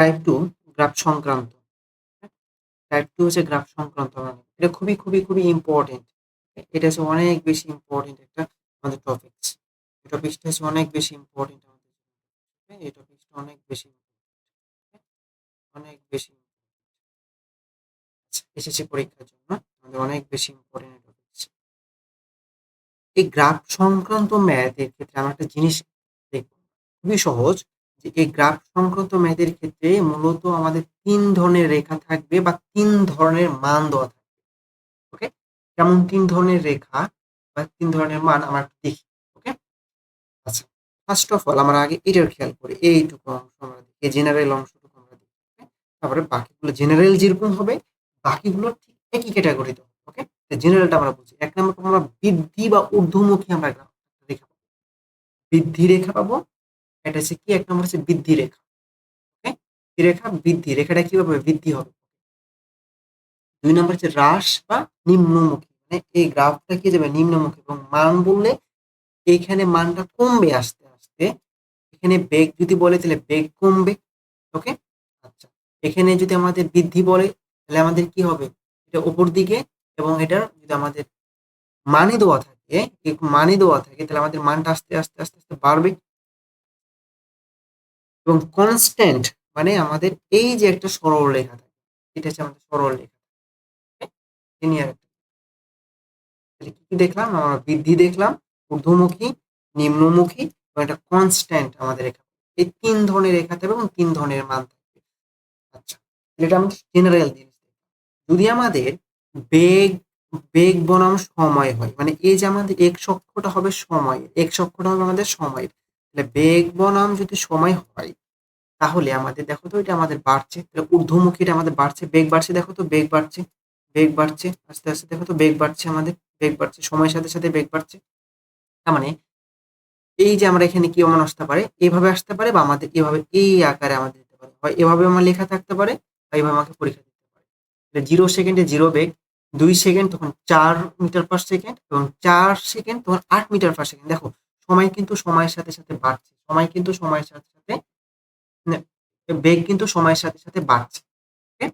Type 2 graph সংক্রান্ত। Type 2 হচ্ছে graph সংক্রান্ত মানে। এটা খুবই, খুবই, খুবই ইম্পোর্টেন্ট। এটা হচ্ছে অনেক বেশি ইম্পোর্টেন্ট একটা আমাদের টপিকস। এই টপিকসটা হচ্ছে অনেক বেশি ইম্পোর্টেন্ট আমাদের জন্য। এই টপিকসটা অনেক বেশি অনেক বেশি এসএসসি পরীক্ষার জন্য আমাদের অনেক বেশি ইম্পর্টেন্ট টপিকস। এই গ্রাফ সংক্রান্ত ম্যাথের ক্ষেত্রে আমরা একটা জিনিস দেখব, খুবই সহজ, যে এই গ্রাফ সংক্রান্ত ম্যাথের ক্ষেত্রে মূলত আমাদের ৩ ধরনের রেখা থাকবে বা ৩ ধরনের মান দেওয়া থাকবে। ওকে? কেমন ৩ ধরনের রেখা বা ৩ ধরনের মান আমরা একটু দেখি। ওকে? আচ্ছা। ফার্স্ট অফ অল আমরা আগে এটার খেয়াল করি। এইটুকু অংশ আমরা দেখি। এই জেনারেল অংশটুকু আমরা দেখি। ওকে? তারপরে বাকিগুলো জেনারেল যেরকম হবে বাকিগুলো ঠিক একই ক্যাটাগরিতে হবে। ওকে? জেনারেলটা আমরা বুঝি। ১ নম্বর আমরা বৃদ্ধি বা ঊর্ধ্বমুখী আমরা রেখা পাবো। বৃদ্ধি রেখা পাবো। এটা হচ্ছে কি? ১ নম্বর হচ্ছে বৃদ্ধি রেখা। ওকে? কি রেখা? বৃদ্ধি। রেখাটা কিভাবে বৃদ্ধি হবে? ২ নম্বর হচ্ছে হ্রাস বা নিম্নমুখী। মানে এই গ্রাফটা কি যাবে নিম্নমুখী এবং মান বললে এইখানে মানটা কমবে আস্তে, আস্তে। এখানে বেগ যদি বলে তাহলে বেগ কমবে। ওকে? আচ্ছা। এখানে যদি আমাদের বৃদ্ধি বলে তাহলে আমাদের কি হবে? এটা উপর দিকে এবং এটার যদি আমাদের মানে দেওয়া থাকে, মানে দেওয়া থাকে তাহলে আমাদের মানটা আস্তে, আস্তে, আস্তে, আস্তে বাড়বে। এবং কনস্ট্যান্ট মানে আমাদের এই যে একটা সরলরেখা থাকে, এটা হচ্ছে আমাদের সরলরেখা। ওকে? লিনিয়ার একটা। তাহলে কি, কি দেখলাম? আমরা বৃদ্ধি দেখলাম, ঊর্ধ্বমুখী, নিম্নমুখী এবং একটা কনস্ট্যান্ট আমাদের রেখা। এই ৩ ধরনের রেখা থাকবে এবং ৩ ধরনের মান থাকবে। আচ্ছা। এটা আমাদের জেনারেল জিনিস। যদি আমাদের বেগ বেগ বনাম সময় হয়, মানে এই যে আমাদের এক্স অক্ষটা হবে সময়, এক্স অক্ষটা হবে আমাদের সময়ের। তাহলে বেগ বনাম যদি সময় হয় তাহলে আমাদের দেখো তো এটা আমাদের বাড়ছে, তাহলে ঊর্ধ্বমুখীটা আমাদের বাড়ছে, বেগ বাড়ছে, দেখো তো বেগ বাড়ছে, বেগ বাড়ছে আস্তে আস্তে, দেখো তো বেগ বাড়ছে, আমাদের বেগ বাড়ছে, সময়ের সাথে সাথে বেগ বাড়ছে। তার মানে এই যে আমরা এখানে কি মান আসতে পারে, এভাবে আসতে পারে বা আমাদের এভাবে এই আকারে আমাদের দিতে পারে, হয় এভাবে আমার লেখা থাকতে পারে বা এইভাবে আমাকে পরীক্ষা দিতে পারে। 0 সেকেন্ডে 0 বেগ, 2 সেকেন্ড তখন 4 মিটার পার সেকেন্ড এবং 4 সেকেন্ড তখন 8 মিটার পার সেকেন্ড। দেখো সময় কিন্তু সময়ের সাথে সাথে বাড়ছে, সময় কিন্তু সময়ের সাথে সাথে মানে বেগ কিন্তু সময়ের সাথে সাথে বাড়ছে। ওকে?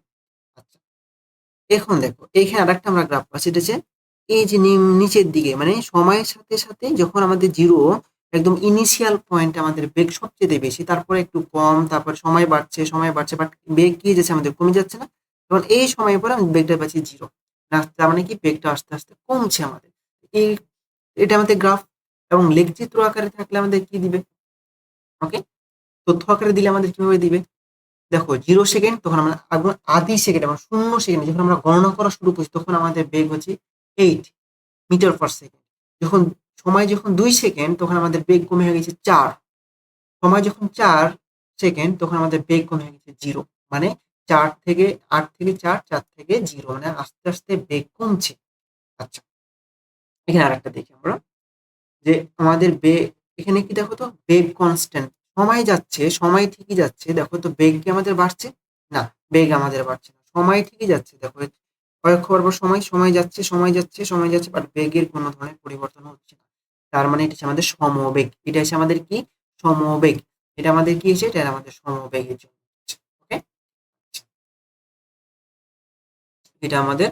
আচ্ছা। এখন দেখো এইখানে আরেকটা আমরা গ্রাফ পাচ্ছি, এটা হচ্ছে এই যে নিচের দিকে মানে সময়ের সাথে সাথে যখন আমাদের জিরো একদম ইনিশিয়াল পয়েন্ট আমাদের বেগ সবচেয়ে বেশি, তারপরে একটু কম, তারপরে সময় বাড়ছে, সময় বাড়ছে, বাট বেগ কি যাচ্ছে আমাদের কমে যাচ্ছে না। তখন এই সময়ের পরে আমি বেগটা পাচ্ছি জিরো। তার মানে কি বেগটা আস্তে আস্তে কমছে আমাদের। এই এটা আমাদের গ্রাফ। এবং লেখচিত্র আকারে থাকলে আমাদের কি দিবে? ওকে? তথ্য আকারে দিলে আমাদের কিভাবে দিবে? দেখো 0 সেকেন্ড তখন আমরা আধি সেকেন্ড আমরা 0 সেকেন্ডে যখন আমরা গণনা করা শুরু করছি তখন আমাদের বেগ হচ্ছে 8 মিটার পার সেকেন্ড। যখন সময় যখন 2 সেকেন্ড তখন আমাদের বেগ কমে হয়ে গেছে 4। সময় যখন 4 সেকেন্ড তখন আমাদের বেগ কমে হয়ে গেছে 0। মানে 4 থেকে 8 থেকে 4, 4 থেকে 0 মানে আস্তে, আস্তে বেগ কমছে। আচ্ছা। এখানে আরেকটা দেখি আমরা যে আমাদের এখানে কি দেখো তো বেগ কনস্ট্যান্ট। সময় যাচ্ছে, সময় ঠিকই যাচ্ছে। দেখো তো বেগ কি আমাদের বাড়ছে? না, বেগ আমাদের বাড়ছে না। সময় ঠিকই যাচ্ছে। দেখো কয়েক পর সময়, সময় যাচ্ছে, সময় যাচ্ছে, সময় যাচ্ছে বাট বেগের কোনো ধরনের পরিবর্তন হচ্ছে না। তার মানে এটা হচ্ছে আমাদের সমবেগ। এটা হচ্ছে আমাদের কি? সমবেগ। এটা আমাদের কি হচ্ছে? এটা আমাদের সমবেগের জন্য হচ্ছে। ওকে? এটা আমাদের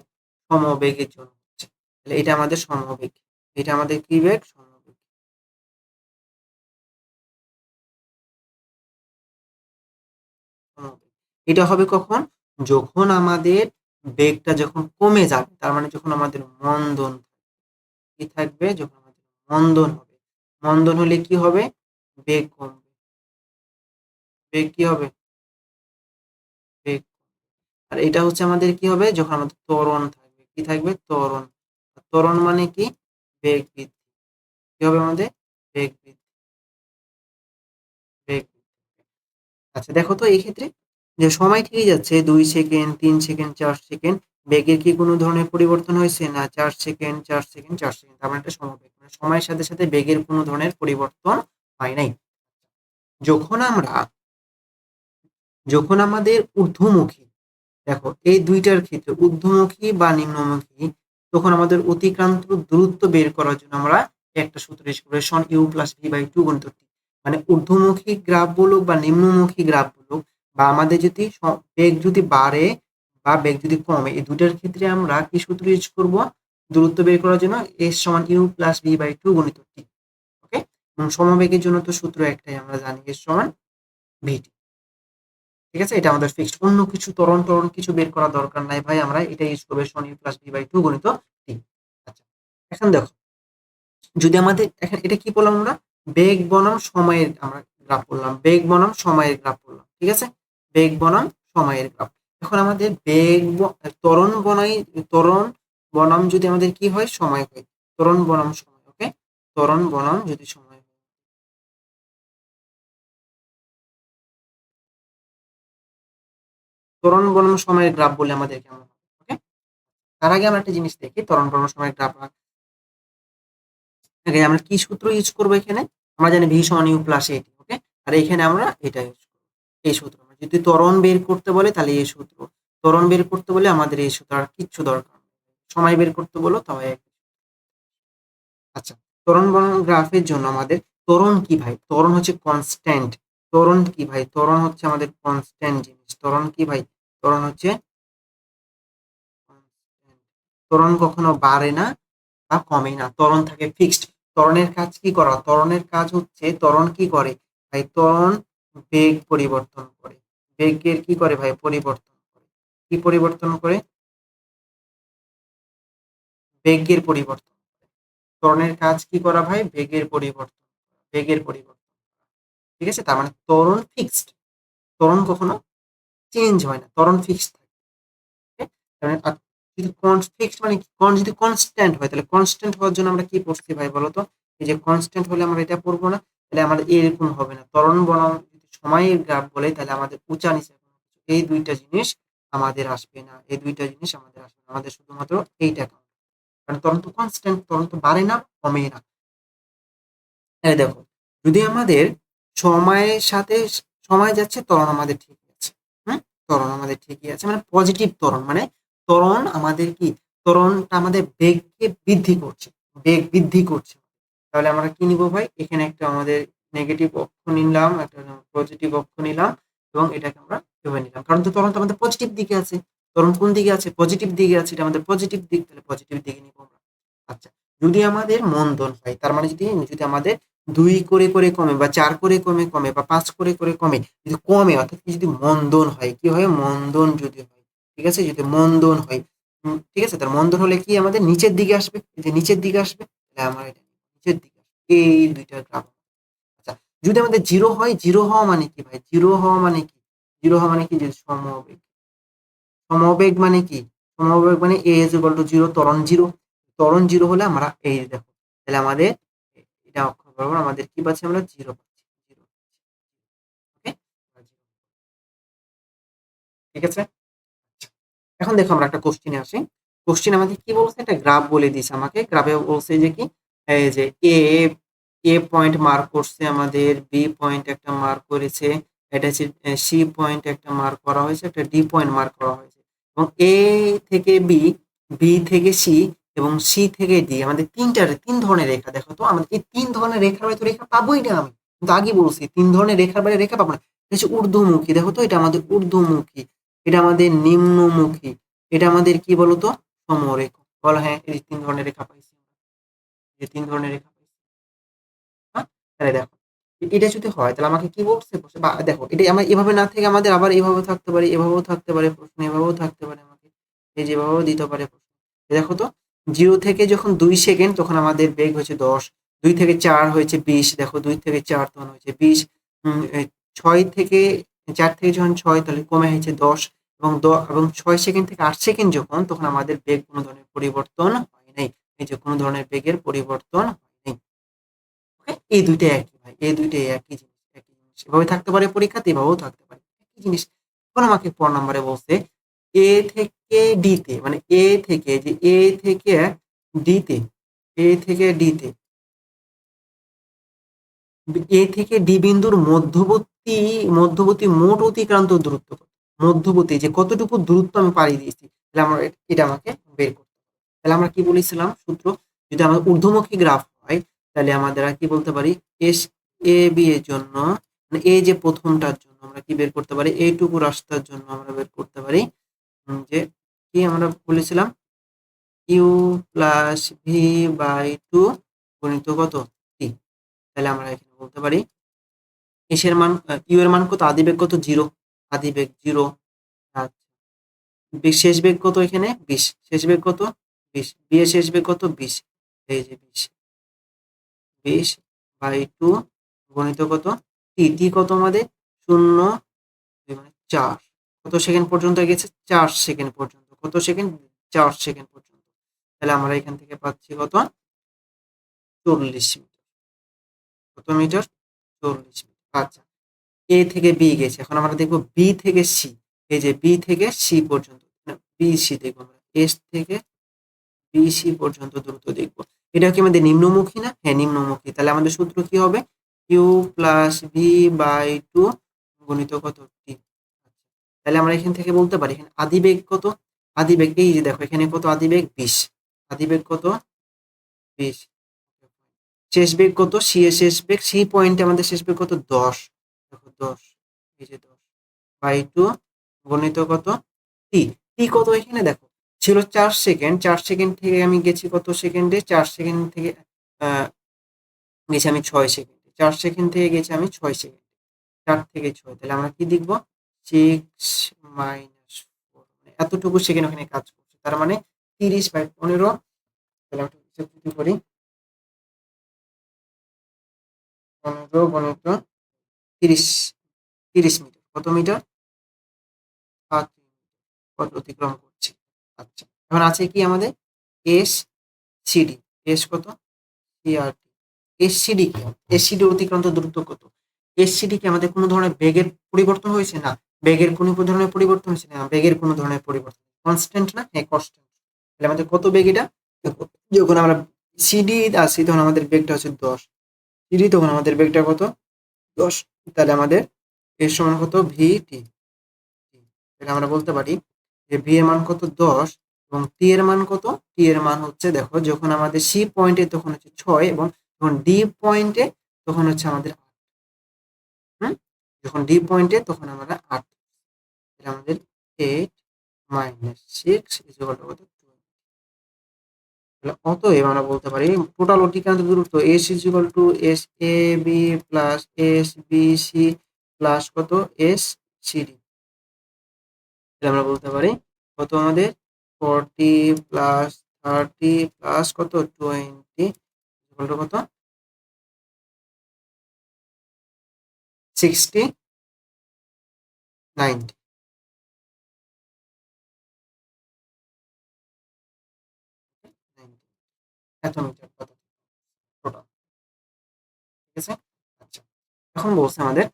সমবেগের জন্য হচ্ছে। তাহলে এটা আমাদের সমবেগ। এটা আমাদের কি বেগ? সমবেগ। এটা হবে কখন? যখন আমাদের বেগটা যখন কমে যাবে, তার মানে যখন আমাদের মন্দন কি থাকবে, যখন আমাদের মন্দন হবে। মন্দন হলে কি হবে? বেগ কমবে। বেগ কি হবে? বেগ। আর এটা হচ্ছে আমাদের কি হবে? যখন আমাদের ত্বরণ থাকবে। কি থাকবে? ত্বরণ। ত্বরণ মানে কি? বেগ বৃদ্ধি। কি হবে আমাদের? বেগ বৃদ্ধি। বেগ বৃদ্ধি। আচ্ছা দেখো তো এই ক্ষেত্রে যে সময় ঠিকই যাচ্ছে 2 সেকেন্ড, 3 সেকেন্ড, 4 সেকেন্ড। বেগের কি কোনো ধরনের পরিবর্তন হয়েছে? না, 4 সেকেন্ড, 4 সেকেন্ড, 4 সেকেন্ড। তার মানে এটা সমবেগ। মানে সময়ের সাথে, সাথে বেগের কোনো ধরনের পরিবর্তন হয় নাই। যখন আমরা যখন আমাদের ঊর্ধ্বমুখী, দেখো এই ২ টার ক্ষেত্রে ঊর্ধ্বমুখী বা নিম্নমুখী, তখন আমাদের অতিক্রান্ত দূরত্ব বের করার জন্য আমরা একটা সূত্র ইউজ করব, সন u + v/2 গুণিতক t। মানে ঊর্ধ্বমুখী গ্রাফ বলুক বা নিম্নমুখী গ্রাফ বলুক, বা আমাদের যদি বেগ যদি বাড়ে বা বেগ যদি কমে, এই দুটার ক্ষেত্রে আমরা কি সূত্র ইউজ করব দূরত্ব বের করার জন্য? s সমান u প্লাস v বাই 2 গুণিত t। ওকে, এবং সমবেগের জন্য তো সূত্র একটাই, আমরা জানি s সমান vt। ঠিক আছে, এটা আমাদের ফিক্সড, অন্য কিছু ত্বরণ টরণ কিছু বের করার দরকার নাই ভাই, আমরা এটা ইউজ করবো সমান u প্লাস v বাই 2 গুণিত t। আচ্ছা, এখন দেখো যদি আমাদের এখন এটা কি বললাম আমরা? বেগ বনাম সময়ের আমরা গ্রাফ বললাম, বেগ বনাম সময়ের গ্রাফ বললাম। ঠিক আছে, বেগ বনাম সময়ের গ্রাফ। এখন আমাদের ত্বরণ ত্বরণ বনাম যদি আমাদের কি হয়, সময় হয়, ত্বরণ বনাম সময়। ওকে, ত্বরণ বনাম যদি সময় হয়, ত্বরণ বনাম সময়ের গ্রাফ বলে আমাদের কেমন হবে? ওকে, তার আগে আমরা একটা জিনিস দেখি, ত্বরণ বনাম সময়ের গ্রাফ আগে আমরা কি সূত্র ইউজ করবো এখানে? আমরা জানি ভি সমান ইউ প্লাস এটি। ওকে, আর এখানে আমরা এটা ইউজ করবো, এই সূত্র। যদি ত্বরণ বের করতে বলে তাহলে এই সূত্র, ত্বরণ বের করতে বলে আমাদের এই সূত্র, আর কিচ্ছু দরকার নেই। সময় বের করতে বলো তবে আচ্ছা, ত্বরণ বনাম গ্রাফের জন্য আমাদের ত্বরণ কি ভাই? ত্বরণ হচ্ছে কনস্ট্যান্ট। ত্বরণ কি ভাই? ত্বরণ হচ্ছে আমাদের কনস্ট্যান্ট জিনিস। ত্বরণ কি ভাই? ত্বরণ হচ্ছে constant। ত্বরণ কখনো বাড়ে না বা কমে না, ত্বরণ থাকে ফিক্সড। ত্বরণের কাজ কি করা? ত্বরণের কাজ হচ্ছে, ত্বরণ কি করে ভাই? ত্বরণ বেগ পরিবর্তন করে। বেগের কি করে ভাই? পরিবর্তন করে। কি পরিবর্তন করে? বেগের পরিবর্তন। ত্বরণের কাজ কি করা ভাই? বেগের পরিবর্তন, বেগের পরিবর্তন। ঠিক আছে, তার মানে ত্বরণ ফিক্সড, ত্বরণ কখনো চেঞ্জ হয় না, ত্বরণ ফিক্সড থাকে। যদি ফিক্সড মানে কি? যদি কনস্ট্যান্ট হয়, তাহলে কনস্ট্যান্ট হওয়ার জন্য আমরা কি পড়ছি ভাই বলতো? এই যে কনস্ট্যান্ট হলে আমরা এটা পড়বো না, তাহলে আমাদের এরকম হবে না। ত্বরণ বনাম যদি সময়ের গ্রাফ বলে, তাহলে আমাদের উঁচা নিচে এই দুইটা জিনিস আমাদের আসবে না, এই দুইটা জিনিস আমাদের আসবে না, আমাদের শুধুমাত্র এইটা কাউন্ট। কারণ ত্বরণ তো কনস্ট্যান্ট, ত্বরণ তো বাড়ে না কমে না। এই দেখো, যদি আমাদের সময়ের সাথে সময় যাচ্ছে, ত্বরণ আমাদের ঠিকই আছে। হুম, ত্বরণ আমাদের ঠিকই আছে, মানে পজিটিভ ত্বরণ, মানে ত্বরণ আমাদের কি, ত্বরণটা আমাদের বেগকে বৃদ্ধি করছে, বেগ বৃদ্ধি করছে। তাহলে আমরা কি নিব ভাই? এখানে একটা আমাদের নেগেটিভ অক্ষ নিলাম, একটা পজিটিভ অক্ষ নিলাম, এবং এটাকে আমরা ভেবে নিলাম, কারণ তো ত্বরণ তো আমাদের পজিটিভ দিকে আছে। ত্বরণ কোন দিকে আছে? পজিটিভ দিকে আছে, এটা আমাদের পজিটিভ দিক, তাহলে পজিটিভ দিকে নিব আমরা। আচ্ছা, যদি আমাদের মন্দন হয়, তার মানে যদি যদি আমাদের ২ করে করে কমে বা ৪ করে কমে বা ৫ করে করে কমে, যদি কমে অর্থাৎ যদি মন্দন হয়, কি হয়? মন্দন যদি হয়, ঠিক আছে? যদি মন্দন হয়, ঠিক আছে? তার মন্দন হলে কি আমাদের নিচের দিকে আসবে, এই যে নিচের দিকে আসবে, তাহলে আমার এটা নিচের দিকে আসবে। এই ২ টা গ্রাফ। আচ্ছা, যদি আমাদের 0 হয়, 0 হওয়া মানে কি ভাই? 0 হওয়া মানে কি? 0 হওয়া মানে কি? যে সমবেগ। সমবেগ মানে কি? সমবেগ মানে a is equal to 0, ত্বরণ 0। ত্বরণ 0 হলে আমরা এই দেখো, তাহলে আমাদের এটা অক্ষ বরাবর আমাদের কি পাচ্ছি? আমরা 0 পাচ্ছি। 0, ওকে? ঠিক আছে? এখন দেখো আমরা একটা কোশ্চেনে আসি। কোশ্চেন আমাদের কি বলছে? একটা গ্রাফ বলে দিয়েছে আমাকে। গ্রাফে বলছে যে কি? এই যে এ পয়েন্ট মার্ক করছে আমাদের, বি পয়েন্ট একটা মার্ক করেছে, এটা হচ্ছে সি পয়েন্ট একটা মার্ক করা হয়েছে, একটা ডি পয়েন্ট মার্ক করা হয়েছে, এবং এ থেকে বি, বি থেকে সি, এবং সি থেকে ডি, আমাদের তিন ধরনের রেখা। দেখো তো, আমাদের এই তিন ধরনের রেখার বাইরে তো রেখা পাবোই না আমি, কিন্তু আগে বলছি তিন ধরনের রেখার বাইরে রেখা পাবো না। এটা হচ্ছে ঊর্ধ্বমুখী, দেখো তো, এটা আমাদের ঊর্ধ্বমুখী, এটা আমাদের নিম্নমুখী, এটা আমাদের কি বলতো? সমরেখ। বলো হ্যাঁ, এই তিন ধরনের রেখা পাইছি, যে তিন ধরনের রেখা পাইছি। হ্যাঁ, তাহলে দেখো, এটা যদি হয় তাহলে আমাকে কি বলছে? বা দেখো, এটা আমার এভাবে না থেকে আমাদের আবার এভাবে থাকতে পারে, এভাবেও থাকতে পারে প্রশ্ন, এভাবেও থাকতে পারে আমাকে, এই যেভাবেও দিতে পারে প্রশ্ন। দেখো তো, 0 থেকে যখন 2 সেকেন্ড তখন আমাদের বেগ হয়েছে 10, 2 থেকে 4 হয়েছে 20, দেখো 2 থেকে 4 তখন হয়েছে 20, 6 থেকে 4 থেকে যখন 6 তাহলে কমে হয়েছে 10, এবং 6 সেকেন্ড থেকে 8 সেকেন্ড যখন, তখন আমাদের বেগ কোনো ধরনের পরিবর্তন হয় নাই, এই যে কোনো ধরনের বেগের পরিবর্তন হয়নি। এই দুইটাই একই ভাই, এই দুইটাই একই জিনিস, একই জিনিস। এভাবে থাকতে পারে পরীক্ষাতে, এভাবেও থাকতে পারে, একই জিনিস। এখন আমাকে ক নাম্বারে বলছে এ থেকে ডি তে, মানে এ থেকে ডি তে, এ থেকে ডি তে, এ থেকে ডি বিন্দুর মধ্যবর্তী মধ্যবর্তী মোট অতিক্রান্ত দূরত্ব কত? মধ্যবর্তী যে কতটুকু দূরত্ব আমি পাড়ি দিয়েছি, তাহলে আমরা এটা আমাকে বের করতে হবে। তাহলে আমরা কি বলেছিলাম সূত্র? যদি আমাদের ঊর্ধ্বমুখী গ্রাফ হয়, তাহলে আমাদের কি বলতে পারি? এস এ বি এর জন্য, মানে এ যে প্রথমটার জন্য আমরা কি বের করতে পারি, এইটুকু রাস্তার জন্য আমরা বের করতে পারি যে কি আমরা বলেছিলাম U plus V by two গণিত কত টি। তাহলে আমরা এখানে বলতে পারি এসের মান ইউ এর মান কত, আদিবেগ কত 0, আদিবেগ 0। শেষ বেগ কত এখানে 20, শেষ বেগ কত 20, বি এর শেষ বেগ কত 20, এই যে 20 বাই 2 গণিত কত টি। টি কত আমাদের 0 মানে 4, কত সেকেন্ড পর্যন্ত গেছে 4 সেকেন্ড পর্যন্ত, কত সেকেন্ড 4 সেকেন্ড পর্যন্ত। তাহলে আমরা এখান থেকে পাচ্ছি কত 40 মিটার, কত মিটার 40 মিটার। আচ্ছা, এ থেকে বি গেছে, এখন আমরা দেখবো বি থেকে সি, এই যে বি থেকে সি পর্যন্ত, বি সি দেখবো আমরা, এস থেকে বি সি পর্যন্ত দ্রুত দেখবো। এটা কি আমাদের নিম্নমুখী না? হ্যাঁ নিম্নমুখী। তাহলে আমাদের সূত্র কি হবে, Q plus V by two গণিত কত টি। তাহলে আমরা এখান থেকে বলতে পারি এখানে আদিবেগ কত, আদিবেগ এই যে দেখো এখানে কত আদিবেগ 20, আদিবেগ কত 20, শেষ বেগ কত সি এর শেষ বেগ, সি পয়েন্টে আমাদের শেষ বেগ কত 10, দেখো 10, এই যে 10 বাই টু গণিত কত টি। টি কত এখানে দেখো ছিল 4 সেকেন্ড, 4 সেকেন্ড থেকে আমি গেছি কত সেকেন্ডে, 4 সেকেন্ড থেকে গেছি আমি 6 সেকেন্ডে, 4 সেকেন্ড থেকে গেছি আমি 6 সেকেন্ডে, 4 থেকে 6। তাহলে আমরা কি লিখব 6 মাইনাস 4, এতটুকু সেকেন্ড ওখানে কাজ করছে, তার মানে 30 বাই 15। তাহলে আমরা হিসাব যদি করি 15 গণিত 30, 30 মিটার, কত মিটার 7 পথ অতিক্রম করছি। আচ্ছা, এখন আছে কি আমাদের এস সিডি, এস কত সিআরটি, এস সিডি কি, এস সিডি অতিক্রান্ত দূরত্ব কত, এস সিডি কি আমাদের কোনো ধরনের বেগের পরিবর্তন হয়েছে না, বেগের কোনো ধরনের পরিবর্তন হয়েছে না, বেগের কোনো ধরনের পরিবর্তন কনস্ট্যান্ট না, হ্যাঁ কনস্ট্যান্ট। তাহলে আমাদের কত বেগ এটা, যখন আমরা সিডি আসি তখন আমাদের বেগটা হচ্ছে 10, সিডি তখন আমাদের বেগটা কত 10। তাহলে আমাদের এর সমান কত ভিটি। তাহলে আমরা বলতে পারি যে ভি এর মান কত 10 এবং টি এর মান কত, টি এর মান হচ্ছে দেখো যখন আমাদের সি পয়েন্টে তখন হচ্ছে 6 এবং যখন ডি পয়েন্টে তখন হচ্ছে আমাদের 8, যখন ডি পয়েন্টে তখন আমরা 8, তাহলে আমাদের 8 মাইনাস 6 ইজ ইকুয়াল টু কত 20। তাহলে অতএব আমরা বলতে পারি টোটাল অতিক্রান্ত দূরত্ব S is equal to S A B plus S B C plus কত এস সি ডি। তাহলে আমরা বলতে পারি কত আমাদের 40 প্লাস 30 প্লাস কত 20 ইকুয়াল টু কত 60 90, এত মিটার কত টোটাল, ঠিক আছে। আচ্ছা, এখন বলছে আমাদের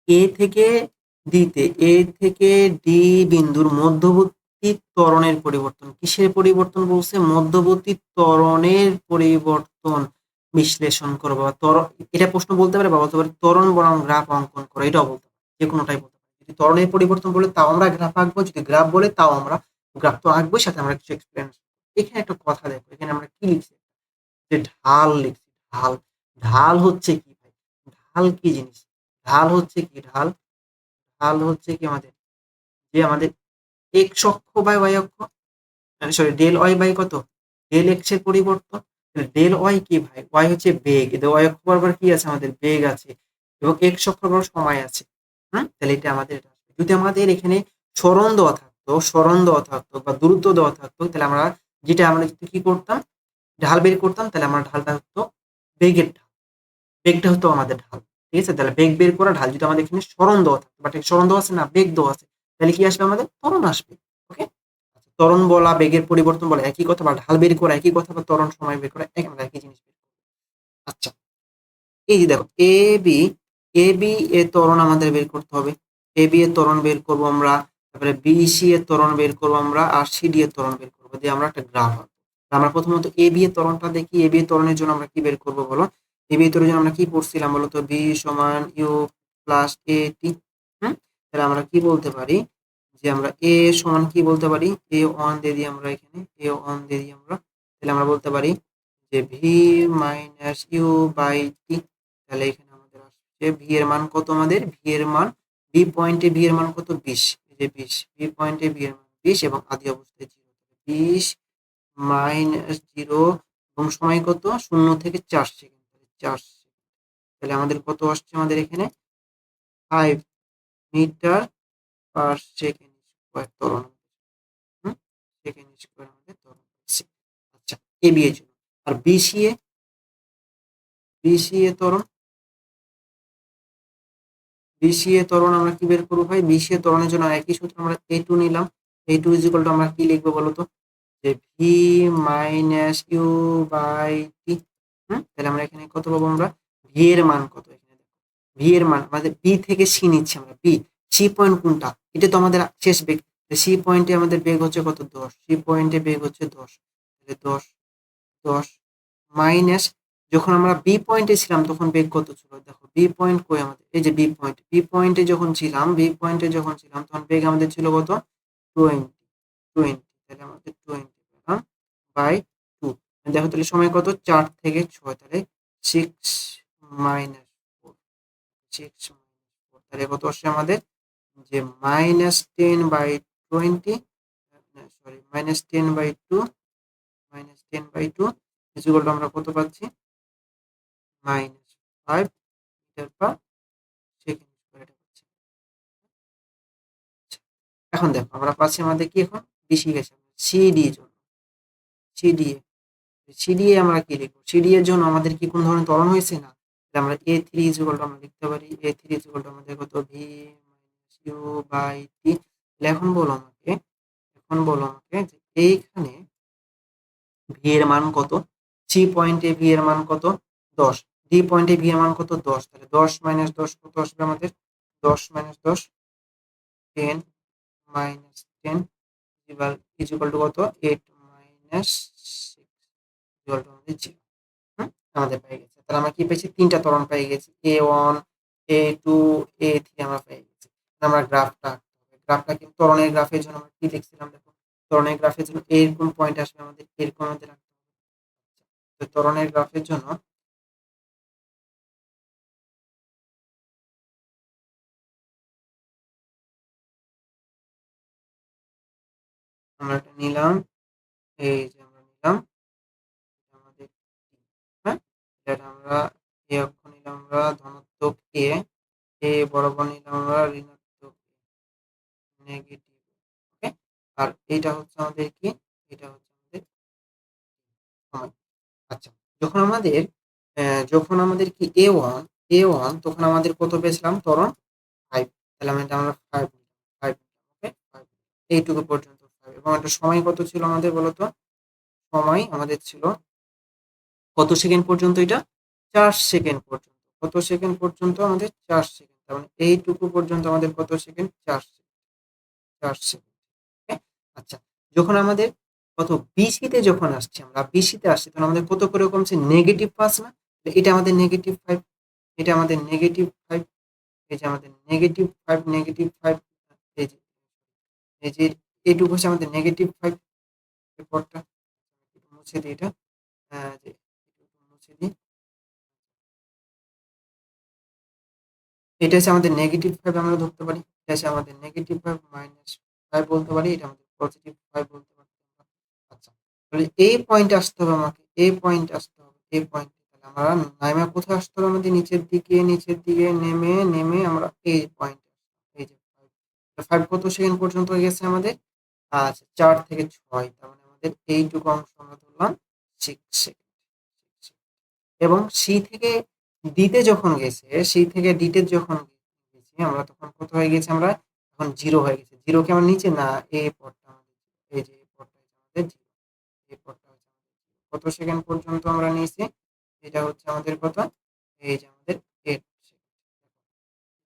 এ থেকে ডিতে, এ থেকে ডি বিন্দুর মধ্যবর্তী ত্বরণের পরিবর্তন, কিসের পরিবর্তন বলছে, মধ্যবর্তী ত্বরণের পরিবর্তন বিশ্লেষণ করো বা এটা প্রশ্ন বলতে পারে বা বলতে পারে ত্বরণ বনাম গ্রাফ অঙ্কন করো, এটাও বলতে পারে, যে কোনোটাই বলতে পারে। যদি ত্বরণের পরিবর্তন বলে তাও আমরা গ্রাফ আঁকবো, যদি গ্রাফ বলে তাও আমরা গ্রাফ তো আঁকবোই, সাথে আমরা কিছু এক্সপ্লেন। এখানে একটা কথা দেখো, এখানে আমরা কি লিখছি, যে ঢাল লিখছি, ঢাল, ঢাল হচ্ছে কি ভাই, ঢাল কি জিনিস, ঢাল হচ্ছে কি, ঢাল, ঢাল হচ্ছে কি আমাদের যে আমাদের এক্স অক্ষ বাই ওয়াই অক্ষ, সরি ডেল ওয়াই বাই কত ডেল এক্স এর পরিবর্তন। ডেল ওয়াই কি ভাই, ওয়াই হচ্ছে বেগ, ওয়াই অক্ষ বরাবর কি আছে আমাদের বেগ আছে এবং এক্স অক্ষ বরাবর সময় আছে। তাহলে এটা আমাদের, যদি আমাদের এখানে সরণ দেওয়া থাকতো, সরণ দেওয়া থাকতো বা দূরত্ব দেওয়া থাকতো, তাহলে আমরা যেটা আমরা কি করতাম, ঢাল বের করতাম, তাহলে আমার ঢালটা হতো বেগের ঢাল, বেগটা হতো আমাদের ঢাল, ঠিক আছে। তাহলে বেগ বের করা ঢাল, যদি আমাদের এখানে সরণ দেওয়া থাকে, বাট সরণ দেওয়া আছে না, বেগ দেওয়া আছে, তাহলে কি আসবে আমাদের ত্বরণ আসবে। ওকে, ত্বরণ বলা বেগের পরিবর্তন বলা একই কথা, বা ঢাল বের করা একই কথা, বা ত্বরণ সময় বের করা আমরা একই জিনিস বের করবো। আচ্ছা, এই যে দেখো এ বি, এ বি এর ত্বরণ আমাদের বের করতে হবে, এ বি এর ত্বরণ বের করবো আমরা, তারপরে বি সি এর ত্বরণ বের করবো আমরা, আর সি ডি এর ত্বরণ বের করবো, দিয়ে আমরা একটা গ্রাফ আঁকবো। আমরা প্রথমত এ বি এর ত্বরণটা দেখি, এ বি এর ত্বরণের জন্য আমরা কি বের করবো বলো, এ বি এর ত্বরণের জন্য আমরা কি পড়ছিলাম বলো তো, বি সমান ইউ প্লাস এ টি। তাহলে আমরা কি বলতে পারি, যে আমরা এ সমান কি বলতে পারি, এ ওয়ান দিয়ে দিই আমরা, এখানে এ ওয়ান দিয়ে দিই আমরা, তাহলে আমরা বলতে পারি যে V minus you by T. তাহলে এখানে আমাদের যে ভি এর মান কত আমাদের, ভি এর মান বি পয়েন্টে ভি এর মান কত 20, এই যে 20, বি পয়েন্টে ভি এর মান 20 এবং আদি অবস্থায় 0, 20 মাইনাস 0 এবং সময় কত 0 থেকে 4 সেকেন্ড, 4 সেকেন্ড। তাহলে আমাদের কত আসছে, আমাদের এখানে 5 মিটার পার সেকেন্ড স্কোয়ার ত্বরণ, সেকেন্ড স্কোয়ার আমাদের ত্বরণ হচ্ছে। আচ্ছা, এ বি এর জন্য। আর বিসিএ, বিসিএ ত্বরণ, বিসিএ ত্বরণ আমরা কি বের করবো ভাই, বিসিএ ত্বরণের জন্য একই সূত্র, আমরা এ টু নিলাম, এ টু ইজ ইকুয়াল টু আমরা কি লিখবো বলতো, যে V minus you by T. তাহলে আমরা এখানে কত পাবো, আমরা ভি এর মান কত, এখানে দেখো ভি এর মান আমাদের বি থেকে সি নিচ্ছি আমরা, বি সি পয়েন্ট কোনটা, এটা তো আমাদের শেষ বেগ, সি পয়েন্টে আমাদের বেগ হচ্ছে কত 10, সি পয়েন্টে বেগ হচ্ছে 10, তাহলে 10 10 মাইনাস, যখন আমরা বি পয়েন্টে ছিলাম তখন বেগ কত ছিল, দেখো বি পয়েন্ট কই আমাদের, এই যে বি পয়েন্ট, বি পয়েন্টে যখন ছিলাম, বি পয়েন্টে যখন ছিলাম তখন বেগ আমাদের ছিল কত 20, 20, তাহলে আমাদের 20 পেলাম বাই 2। দেখো তাহলে সময় কত 4 থেকে 6, তাহলে 6 মাইনাস 4, 6 মাইনাস 4, তাহলে কত আসছে আমাদের, যে minus 10 by 20, sorry minus 10 by 2, minus 10 by 2 equal to আমরা কত পাচ্ছি, minus 5 metre per second square পাচ্ছি। এখন দেখো আমরা পাচ্ছি আমাদের কি, এখন বেশি গেছে সিডি জন্য, সিডিএ, সিডিএ আমরা কি লিখবো, সিডি এর জন্য আমাদের কি কোন ধরনের ত্বরণ হয়েছে না, আমরা এ থ্রি ইকুয়াল টু আমরা লিখতে পারি, এ থ্রি ইকুয়াল টু আমাদের কত V minus you by T. এখন বলো আমাকে, এখন বলো আমাকে যে এইখানে ভি এর মান কত, সি পয়েন্টে ভি এর মান কত 10, ডি পয়েন্টে ভি এর মান কত 10, তাহলে 10 মাইনাস 10 কত আসবে আমাদের, 10 মাইনাস 10 10 মাইনাস 10 ইকুয়াল টু কত 8 মাইনাস 6 ইকুয়াল টু আমাদের 0। আমাদের পেয়ে গেছে, তাহলে আমরা কি পেয়েছি, তিনটা ত্বরণ পেয়ে গেছি, A1 A2 A3 আমরা পেয়ে গেছি। আমরা গ্রাফটা, গ্রাফটা কিন্তু ত্বরণের গ্রাফের জন্য আমরা কি লিখছিলাম, দেখো ত্বরণের গ্রাফের জন্য এরকম পয়েন্ট আসবে আমাদের, এরকম আমাদের রাখতে হবে। তো ত্বরণের গ্রাফের জন্য আমরা এটা নিলাম, এই যে আমরা নিলাম আমাদের, হ্যাঁ এটা আমরা এ অক্ষ নিলাম আমরা ধনাত্মক এ বরাবর নিলাম আমরা ঋণাত্মক নেগেটিভ, ওকে। আর এইটা হচ্ছে আমাদের কি, এটা হচ্ছে আমাদের সময়। আচ্ছা, যখন আমাদের যখন আমাদের কি এ ওয়ান তখন আমাদের কত পেয়েছিলাম ত্বরণ 5, তাহলে আমরা 5, 5, ওকে 5 এইটুকু পর্যন্ত 5, এবং একটা সময় কত ছিল আমাদের বলতো, সময় আমাদের ছিল কত সেকেন্ড পর্যন্ত, এটা 4 সেকেন্ড পর্যন্ত, কত সেকেন্ড পর্যন্ত আমাদের 4 সেকেন্ড, তার মানে এইটুকু পর্যন্ত আমাদের কত সেকেন্ড 4 সেকেন্ড, 4 সেকেন্ড, ওকে। আচ্ছা, যখন আমাদের কত বিসিতে যখন আসছে, আমরা বিসিতে আসছি তখন আমাদের কত করে কমছে, নেগেটিভ 5 না, এটা আমাদের নেগেটিভ 5, এটা আমাদের নেগেটিভ 5, এই যে আমাদের নেগেটিভ 5, নেগেটিভ 5, এই যে, এই যে এইটুকু হচ্ছে আমাদের নেগেটিভ 5 এর পরটা, একটু মুছে দিই এটা, যে একটু মুছে দিই, এটা হচ্ছে আমাদের নেগেটিভ 5 আমরা ধরতে পারি, এটা হচ্ছে আমাদের নেগেটিভ 5 মাইনাস 5 বলতে পারি, এটা আমাদের পজিটিভ 5 বলতে পারি। আচ্ছা, তাহলে এই পয়েন্টে আসতে হবে আমাকে, এই পয়েন্টে আসতে হবে, এই পয়েন্টে, তাহলে আমরা নাইমা কোথায় আসতে হবে, আমাদের নিচের দিকে নেমে নেমে আমরা এই পয়েন্টে, এই যে 5 কত সেকেন্ড পর্যন্ত হয়ে গেছে আমাদের, আচ্ছা 4 থেকে 6, তার মানে আমাদের এইটুকু অংশ আমরা ধরলাম 6 সেকেন্ড, এবং সি থেকে ডিতে যখন গেছে, সি থেকে ডিতে যখন গেছি আমরা তখন কত হয়ে গেছে, আমরা এখন 0 হয়ে গেছে, 0 কি আমার নিচে না, এই পদটা আমাদের, এই যে এই পদটা আমাদের 0, এই পদটা হচ্ছে আমাদের 0, কত সেকেন্ড পর্যন্ত আমরা নিয়েছি, এটা হচ্ছে আমাদের কত, এই যে আমাদের 8 সেকেন্ড,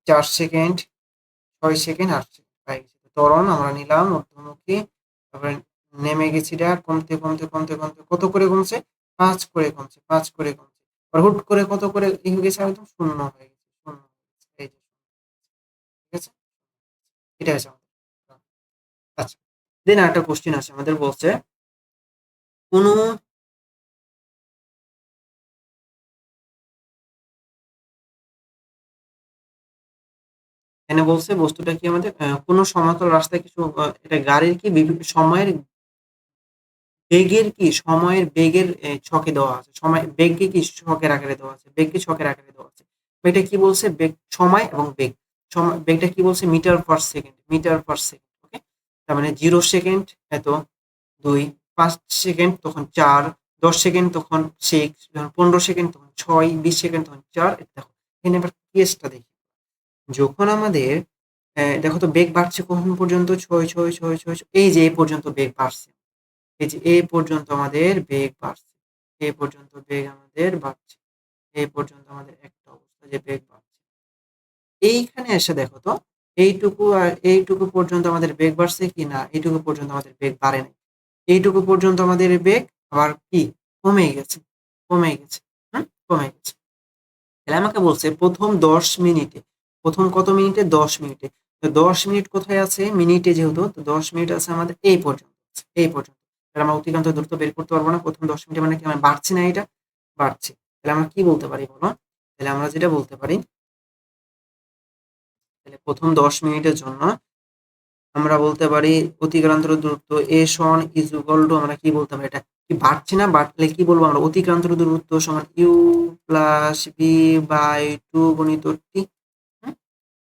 4 সেকেন্ড, 6 সেকেন্ড, 8 সেকেন্ড পাই গেছি। ত্বরণ আমরা নিলাম ঊর্ধ্বমুখী, তারপরে নেমে গেছি, এটা কমতে কমতে কমতে কমতে কত করে কমছে, 5 করে কমছে, 5 করে কমছে, আর হুট করে কত করে হয়ে গেছে, একদম শূন্য হয়ে গেছে, শূন্য হয়ে গেছে, এই যে, ঠিক আছে, এটা হচ্ছে আমাদের। আচ্ছা, দেন একটা কোশ্চেন আছে আমাদের, বলছে কোনো এখানে বলছে বস্তুটা কি আমাদের কোনো সমতল রাস্তায় কিছু এটা গাড়ির কি সময়ের সময়ের বেগের ছকে দেওয়া আছে। বেগকে কি ছকের আকারে দেওয়া আছে। বেগকে ছকের আকারে দেওয়া আছে। এটা কি বলছে বেগ সময় এবং বেগ। বেগটা কি বলছে metre per second. Metre per second. Okay? তার মানে 0 সেকেন্ড এত 2, 5 সেকেন্ড তখন 4, 10 সেকেন্ড তখন 6, যখন 15 সেকেন্ড তখন 6, 20 সেকেন্ড তখন 4। এটা দেখো। এখানে আবার কেসটা দেখি। যখন আমাদের দেখো তো বেগ বাড়ছে কখন পর্যন্ত? 6, 6, 6, 6, এই যে এই পর্যন্ত বেগ বাড়ছে। এই যে এই পর্যন্ত আমাদের বেগ বাড়ছে। এই পর্যন্ত বেগ আমাদের বাড়ছে। এই পর্যন্ত আমাদের একটা অবস্থা যে বেগ বাড়ছে। এইখানে এসে দেখো তো এইটুকু আর এইটুকু পর্যন্ত আমাদের বেগ বাড়ছে কি না? এইটুকু পর্যন্ত আমাদের বেগ বাড়ে নাই। এইটুকু পর্যন্ত আমাদের বেগ আবার কি কমে গেছে। কমে গেছে। কমে গেছে। তাহলে আমাকে বলছে প্রথম 10 মিনিটে। প্রথম কত মিনিটে? 10 মিনিটে। তো 10 মিনিট কোথায় আছে? মিনিটে যেহেতু, তো 10 মিনিট আছে আমাদের এই পর্যন্ত। এই পর্যন্ত। তাহলে আমরা অতিক্রান্ত দূরত্ব বের করতে পারবো না। প্রথম 10 মিনিটে মানে কি আমার বাড়ছে না এটা? বাড়ছে। তাহলে আমরা কি বলতে পারি বলো? তাহলে আমরা যেটা বলতে পারি, তাহলে প্রথম 10 মিনিটের জন্য আমরা বলতে পারি অতিক্রান্ত দূরত্ব a সমান is equal to আমরা কি বলতে পারি? এটা কি বাড়ছে না? বাড়লে কি বলবো আমরা? অতিক্রান্ত দূরত্ব সমান u প্লাস v বাই 2 গুণিত t।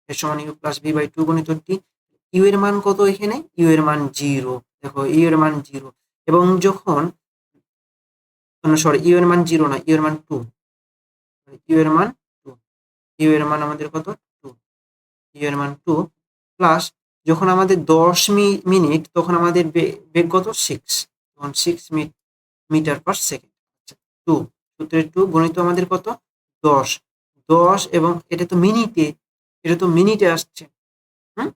এর সমান ইউ প্লাস ভি বাই 2 গুণিত টি। ইউ এর মান কত এখানে? ইউ এর মান 0। দেখো ইউ এর মান 0 এবং যখন সরি ইউ এর মান 0 না, ইউ এর মান 2। ইউ এর মান 2। ইউ এর মান আমাদের কত? 2। ইউ এর মান 2 প্লাস যখন আমাদের 10 মিনিট তখন আমাদের বেগ কত? 6। তখন 6 মিটার পার সেকেন্ড। আচ্ছা 2 সূত্রের 2 গণিত আমাদের কত? 10। 10 এবং এটা তো মিনিটে, এটা তো মিনিটে আসছে। হুম?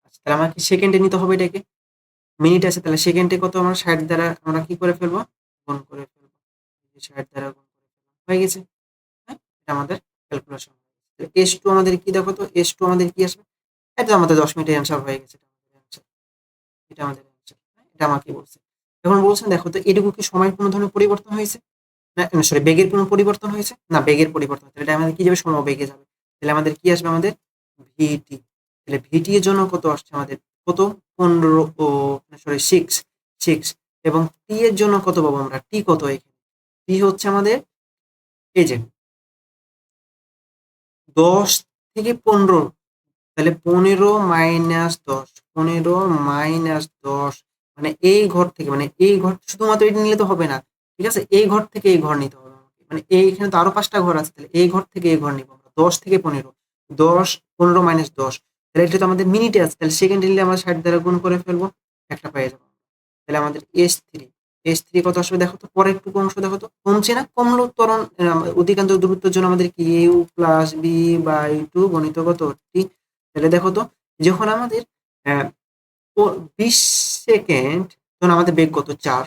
আচ্ছা, তাহলে আমাকে সেকেন্ডে নিতে হবে এটাকে। মিনিট আছে তাহলে সেকেন্ডে কত? আমরা 60 দ্বারা আমরা কি করে ফেলবো? গুণ করে ফেলবো। 60 দ্বারা গুণ করে ফেলবো। হয়ে গেছে। হ্যাঁ? এটা আমাদের ক্যালকুলেশন। S2 আমাদের কি দেখো তো? S2 আমাদের কি আসবে? এটা আমাদের 10 মিনিটের অ্যান্সার হয়ে গেছে। এটা আমাদের অ্যান্সার। এটা আমাকে বলছে। এখন বলছেন দেখো তো এটুকু কি সময়ের কোনো ধরনের পরিবর্তন হয়েছে? না সরি বেগের কোনো পরিবর্তন হয়েছে? না বেগের পরিবর্তন হয়েছে। এটা আমাদের কি যাবে? সমবেগে যাবে। তাহলে আমাদের কি আসবে? আমাদের ভিটি। তাহলে ভিটি এর জন্য কত আসছে আমাদের? কত? 15 ও সরি 6 এবং টি এর জন্য কত পাবো আমরা? টি কত এখানে? টি হচ্ছে আমাদের এই যে 10 থেকে 15। তাহলে 15 মাইনাস 10, 15 মাইনাস 10 মানে এই ঘর থেকে, মানে এই ঘর শুধুমাত্র এটা নিলে তো হবে না। ঠিক আছে? এই ঘর থেকে এই ঘর নিতে হবে আমাকে। মানে এইখানে তো আরো 5টা ঘর আছে। তাহলে এই ঘর থেকে এই ঘর নিব আমরা। 10 থেকে 15। 10, 15 মাইনাস 10। তাহলে এটা তো আমাদের মিনিটে আছে। তাহলে সেকেন্ডে নিলে আমরা 60 দ্বারা গুণ করে ফেলবো। একটা পেয়ে যাবো। তাহলে আমাদের S3 কত আসবে দেখো তো? পরের একটু অংশ দেখো তো কমছে না? কমলো ত্বরণ অধিকাংশ দূরত্বের জন্য আমাদের কি ইউ প্লাস বি বাই 2 গণিত কত টি। তাহলে দেখো তো যখন আমাদের 20 সেকেন্ড তখন আমাদের বেগ কত? 4।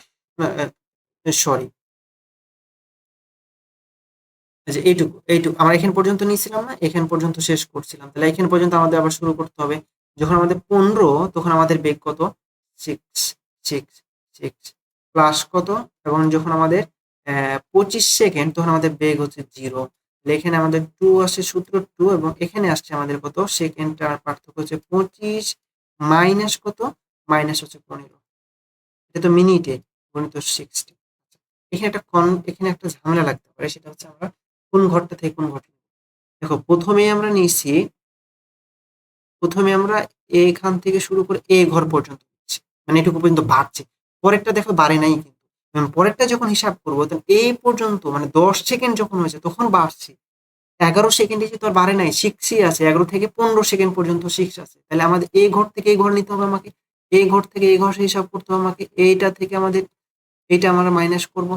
সরি এইটুকু আমরা এখান পর্যন্ত নিয়েছিলাম না? এখান পর্যন্ত শেষ করছিলাম। তাহলে এখান পর্যন্ত আমাদের আবার শুরু করতে হবে। যখন আমাদের 15 তখন আমাদের বেগ কত? 6 প্লাস কত? এবং যখন আমাদের 25 সেকেন্ড তখন আমাদের বেগ হচ্ছে 0। এখানে আমাদের 2 আসছে, সূত্র 2 এবং এখানে আসছে আমাদের কত? সেকেন্ডটার পার্থক্য হচ্ছে 25 মাইনাস কত? মাইনাস হচ্ছে 15। এটা তো মিনিটে গণিত 60। এখানে একটা ঝামেলা লাগতে পারে, সেটা হচ্ছে আমরা কোন ঘরটা থেকে কোন ঘরটা নিব। দেখো প্রথমে আমরা এখান থেকে শুরু করে এ ঘর পর্যন্ত নিচ্ছি। মানে এটুকু পর্যন্ত বাড়ছে। পরেরটা দেখো বাড়ে নাই কিন্তু। পরেরটা যখন হিসাব করবো তখন এই পর্যন্ত মানে 10 সেকেন্ড যখন হয়েছে তখন বাড়ছে। 11 সেকেন্ড এসে তো আর বাড়ে নাই, 6ই আছে। 11 থেকে 15 সেকেন্ড পর্যন্ত 6 আছে। তাহলে আমাদের এই ঘর থেকে এই ঘর নিতে হবে আমাকে। এই ঘর থেকে এই ঘর হিসাব করতে হবে আমাকে। এইটা থেকে আমাদের এইটা আমরা মাইনাস করবো।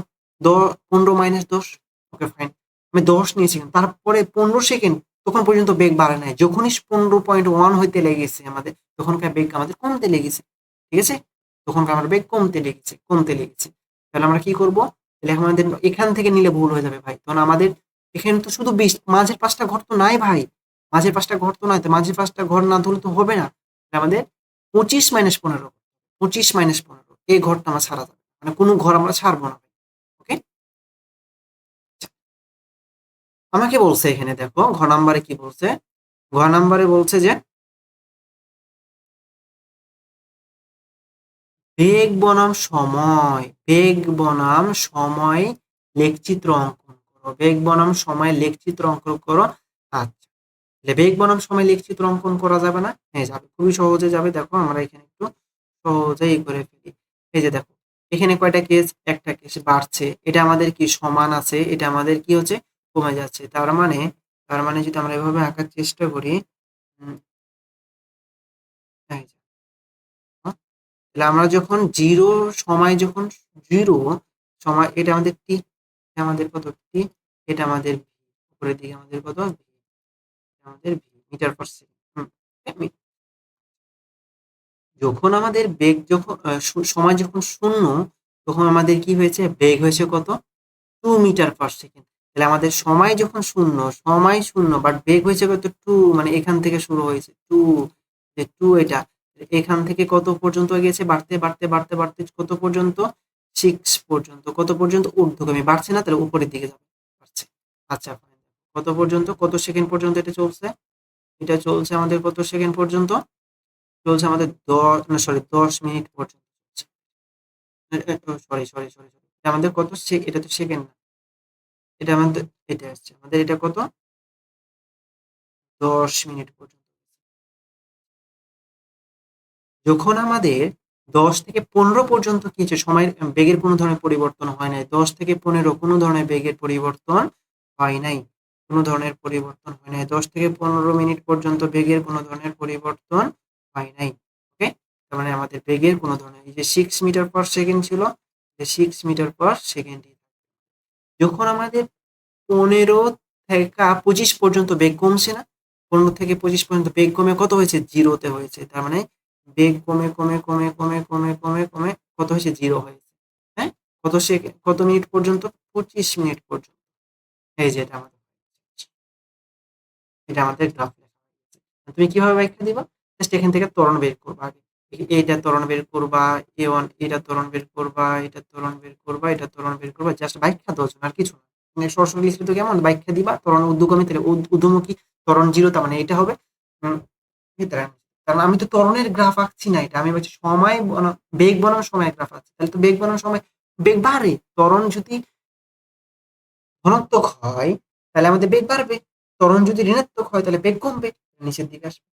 15 মাইনাস 10। Okay fine. আমি 10 নিয়েছি। তারপরে 15 সেকেন্ড তখন পর্যন্ত বেগ বাড়ে নাই। যখনই 15.1 হইতে লেগেছে আমাদের, তখনকার বেগ আমাদের কমতে লেগেছে। ঠিক আছে? তখনকার আমার বেগ কমতে লেগেছে। তাহলে আমরা কি করব? তাহলে আমাদের এখান থেকে নিলে ভুল হয়ে যাবে ভাই। তখন আমাদের এখানে তো শুধু 20, মাঝের 5টা ঘর তো নাই ভাই। মাঝের 5টা ঘর তো নাই। তো মাঝের 5টা ঘর না ধরলে তো হবে না। আমাদের 25 মাইনাস 15, 25 মাইনাস 15 এই ঘরটা আমার ছাড়া যাবে। মানে কোনো ঘর আমরা ছাড়বো না। ওকে? আমাকে বলছে এখানে দেখো ঘ নাম্বারে কি বলছে? ঘ নাম্বারে বলছে যে বেগ বনাম সময় লেখচিত্র অঙ্কন করো। বেগ বনাম সময় লেখচিত্র অঙ্কন করো। আচ্ছা, বেগ বনাম সময় লেখচিত্র অঙ্কন করা যাবে না? হ্যাঁ যাবে, খুবই সহজে যাবে। দেখো আমরা এখানে একটু সহজেই করে ফেলি। এই যে দেখো এখানে কয়টা কেস, একটা কেস বাড়ছে, এটা আমাদের কি সমান আছে, এটা আমাদের কি হচ্ছে কমে যাচ্ছে। তার মানে যদি আমরা এভাবে আঁকার চেষ্টা করি, এই যে, তাহলে আমরা যখন জিরো সময়, যখন জিরো সময়, এটা আমাদের টি, এটা আমাদের কত টি, এটা আমাদের উপরের দিকে আমাদের কত আমাদের মিটার পার সেকেন্ড। যখন আমাদের বেগ যখন সময় যখন শূন্য, তখন আমাদের কি হয়েছে, বেগ হয়েছে কত 2 মিটার পার সেকেন্ড। তাহলে আমাদের সময় যখন শূন্য, সময় শূন্য বাট বেগ হয়েছে কত 2, মানে এখান থেকে শুরু হয়েছে 2, যে 2 এটা এখান থেকে কত পর্যন্ত গেছে, বাড়তে বাড়তে বাড়তে বাড়তে কত পর্যন্ত, 6 পর্যন্ত। কত পর্যন্ত, ঊর্ধ্বগামী, বাড়ছে না, তাহলে উপরের দিকে যাবে, বাড়ছে। আচ্ছা কত পর্যন্ত, কত সেকেন্ড পর্যন্ত এটা চলছে, এটা চলছে আমাদের কত সেকেন্ড পর্যন্ত, চলছে আমাদের 10 মিনিট পর্যন্ত। সরি, আমাদের কত, এটা তো সেকেন্ড না, এটা আমাদের, এটা আসছে আমাদের, এটা কত 10 মিনিট পর্যন্ত। যখন আমাদের 10 থেকে 15 পর্যন্ত কিছু সময় বেগের কোনো ধরনের পরিবর্তন হয় নাই, 10 থেকে 15 কোনো ধরনের বেগের পরিবর্তন হয় নাই, কোনো ধরনের পরিবর্তন হয় নাই, 10 থেকে 15 মিনিট পর্যন্ত বেগের কোনো ধরনের পরিবর্তন হয় নাই। ওকে, তার মানে আমাদের বেগের কোনো ধরনের, এই যে 6 মিটার পার সেকেন্ড ছিল, 6 মিটার পার সেকেন্ড। যখন আমাদের 15 থেকে 25 পর্যন্ত বেগ কমছে না, 15 থেকে 25 পর্যন্ত বেগ কমে কত হয়েছে, জিরোতে হয়েছে। তার মানে বেগ কমে কমে কমে কমে কমে কমে কমে কত হয়েছে, জিরো হয়েছে। হ্যাঁ, কত সেকেন্ড, কত মিনিট পর্যন্ত, 25 মিনিট পর্যন্ত। এই যে এটা আমাদের গ্রাফ। তুমি কিভাবে ব্যাখ্যা দিবা, জাস্ট এখান থেকে ত্বরণ বের করবা আগে, এইটা ত্বরণ বের করবা, A1 এটা ত্বরণ বের করবা, এটা ত্বরণ বের করবা, এটা ত্বরণ বের করবা, জাস্ট ব্যাখ্যা দাও, আর কিছু না। মানে সরাসরি লিখলে তো কেমন, ব্যাখ্যা দিবা, ত্বরণ ঊর্ধ্বগামী, তাহলে ঊর্ধ্বমুখী ত্বরণ জিরো, তার মানে এটা হবে। কারণ আমি তো ত্বরণের গ্রাফ আঁকছি না, এটা আমি বলছি সময় বেগ বনাম সময়ের গ্রাফ আছে, তাহলে তো বেগ বনাম সময়, বেগ বাড়ে। ত্বরণ যদি ধনাত্মক হয় তাহলে আমাদের বেগ বাড়বে, ত্বরণ যদি ঋণাত্মক হয় তাহলে বেগ কমবে, নিচের দিকে আসবে।